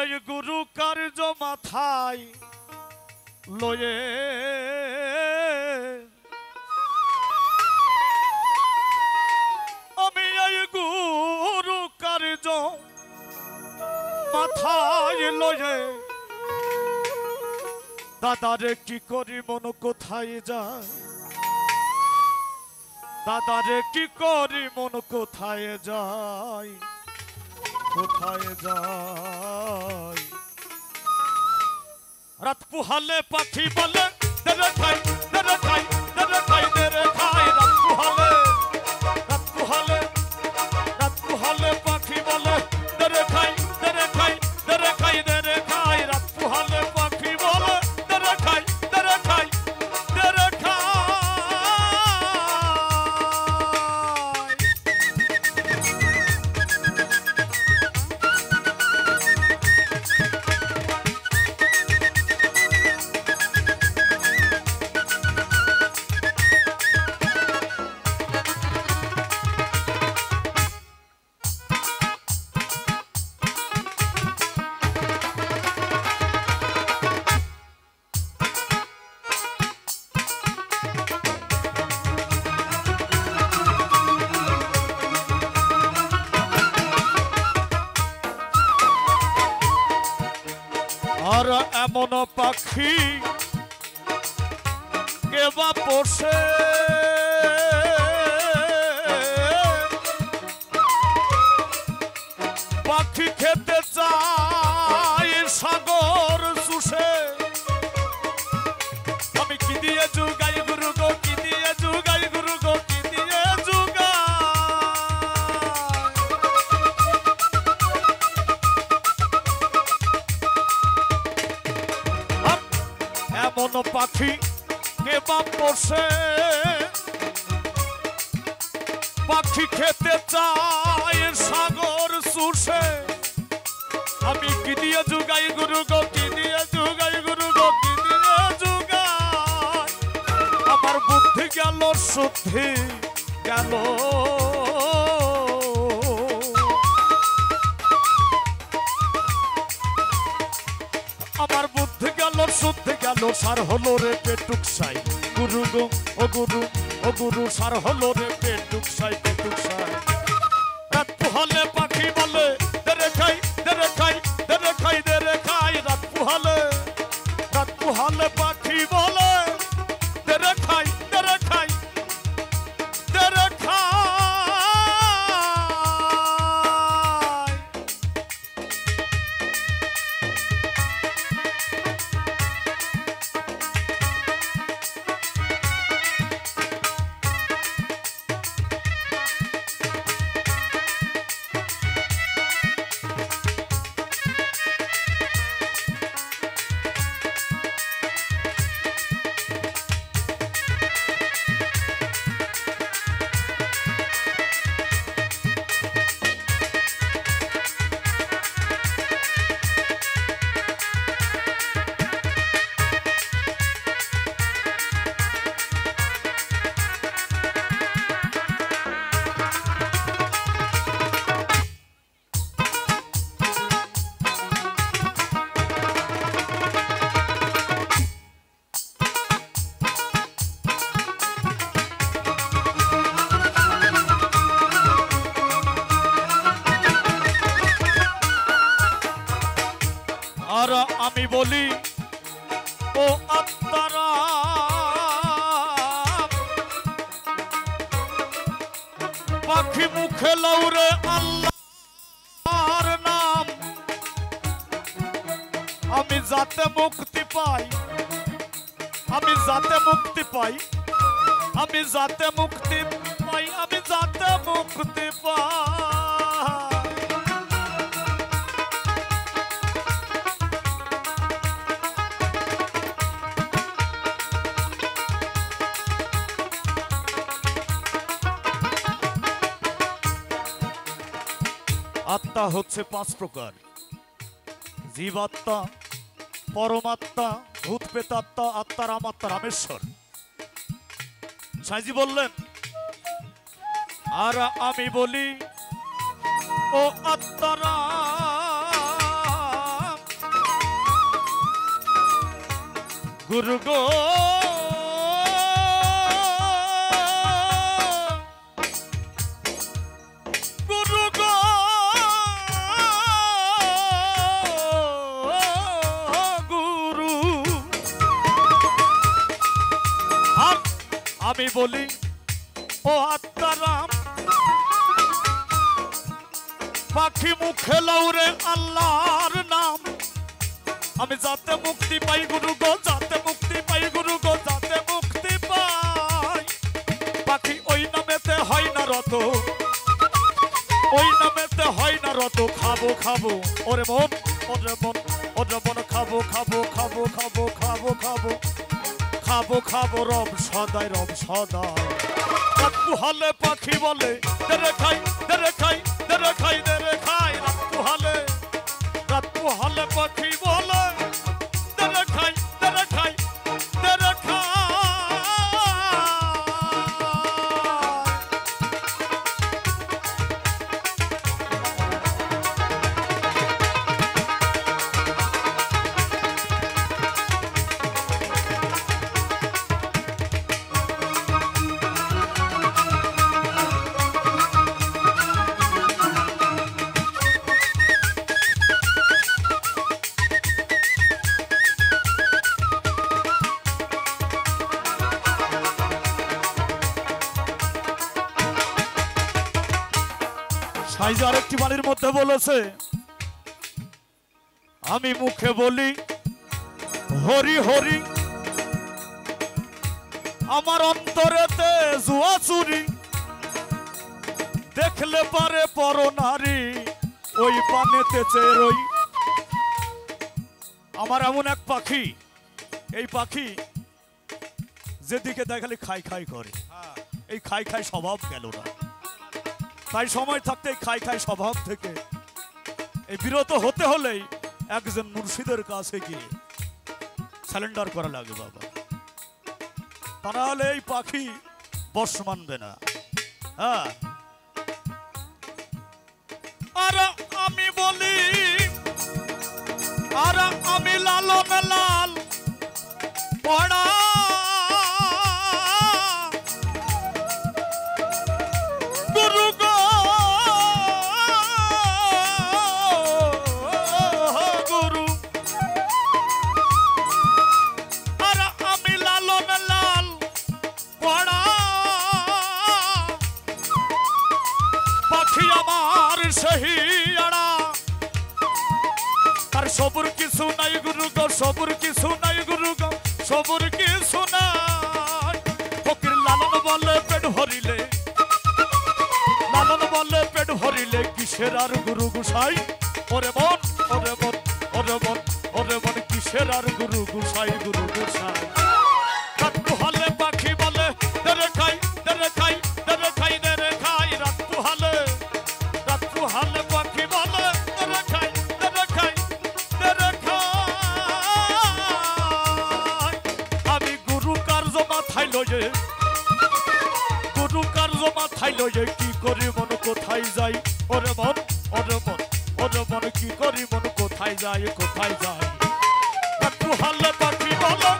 এই গুরু কার্য মাথায় লয়ে আমি এই গুরু কার্য মাথায় লয়ে দাদারে কি করি মন কোথায় যায় দাদারে কি করি মন কোথায় যায় কোথায় যায় রাত পুহালে পাখি বলে দেরে খাই দেরে খাই দেরে খাই দেরে খাই রাত পুহালে পাখি বলে দেরে খাই দেরে খাই দেরে খাই দেরে খাই রাত পুহালে পাখি বলে দেরে খাই দেরে খাই দেরে খাই আর এমন পাখি কে বা পোষে পাখি খেতে চায় সাগর চুষে আমি কি দিয়ে যুগাই গুরু গো কি দিয়ে যুগাই গুরু গো কি দিয়ে যুগাই এমন পাখি কে বা পোষে পাখি খেতে চায় সাগর চুষে আমি কি দিয়ে যুগাই গুরু গো কি দিয়ে যুগাই গুরু গো কি দিয়ে যুগাই আমার বুদ্ধি গেল শুদ্ধি গেল আমার বুদ্ধি গেল শুদ্ধি গেল সার হলো রে পেটুক সাই গুরু গো ও গুরু সার হলো রে পেটুক সাই রাত পুহালে পাখি বলে দেরে খাই দেরে খাই দেরে খাই দেরে খাই রাত পুহালে পাখি বলে দেরে খাই দেরে খাই দেরে খাই আর আমি বলি ও আত্মারা পাখি মুখে লৌরে আল্লাহর নাম আমি যাতে মুক্তি পাই আমি যাতে মুক্তি পাই আমি যাতে মুক্তি পাই আমি যাতে মুক্তি পাই আত্মা হচ্ছে পাঁচ প্রকার জীবাত্মা পরমাত্মা ভূত প্রেতাত্মা আত্মা রামাত্মা রামেশ্বর সাইজি বললেন আর আমি বলি ও আত্মারাম গুরু গো গুরু গো গুরু আমি বলি ও আত্মারাম পাখি মুখে লাউরে আল্লাহর নাম আমি যাতে মুক্তি পাই গুরু গো যাতে মুক্তি পাই গুরু গো যাতে মুক্তি পাই পাখি ওই নামেতে হয় না রত ওই নামেতে হয় না রত খাবো খাবো ওরে মন ওরে মন ওরে মন খাবো খাবো খাবো খাবো খাবো খাবো খাবো খাবো রব সদাই রাত পুহালে পাখি বলে দেরে খাই দেরে খাই দেরে খাই দেরে খাই রাত পুহালে পাখি বলে দেরে খাই দেরে খাই দেরে খাই সাইজ আরেকটি বাড়ির মধ্যে বলেছে আমি মুখে বলি হরি হরি আমার অন্তরেতে জুয়া চুরি দেখলে পারে পর নারী ওই পানেতে চেরই আমার এমন এক পাখি এই পাখি যেদিকে দেখালে খাই খাই করে এই খাই খাই স্বভাব গেল না তাই সময় থাকতে খাই খাই স্বভাব থেকে এই বিরত হতে হলেই একজন মুর্শিদের কাছে গিয়ে স্যালেন্ডার করা লাগে বাবা তা নাহলে এই পাখি বশ মানবে না হ্যাঁ আর আমি বলি আর আমি লালন লাল পড়া গুরু গো গুরু আর আমি লালন লাল পড়া পাখি আমার সেই আড়া আর সবুর কিছু নাই গুরু গো সবুর কিছু নাই গুরু গো সবুর কিছু নাই ফকির লালন বলে পেট ভরিলে লালন বলে পেট ভরিলে কিসের আর গুরু গুসাই ওরে মন ওরে মন ওরে মন ওরে মন কিসের আর গুরু গুসাই রাত পুহালে পাখি বলে দেরে খাই দেরে খাই দেরে খাই দেরে খাই রাত পুহালে পাখি বলে দেরে খাই দেরে খাই দেরে খাই আমি গুরু কার্য মাথায় লয়ে গুরু কার্য মাথায় লয়ে কি করি মন কোথায় যাই ওরে মন ওরে মন ওরে মন কি করি মন কোথায় যায় রাত পুহালে পাখি বলে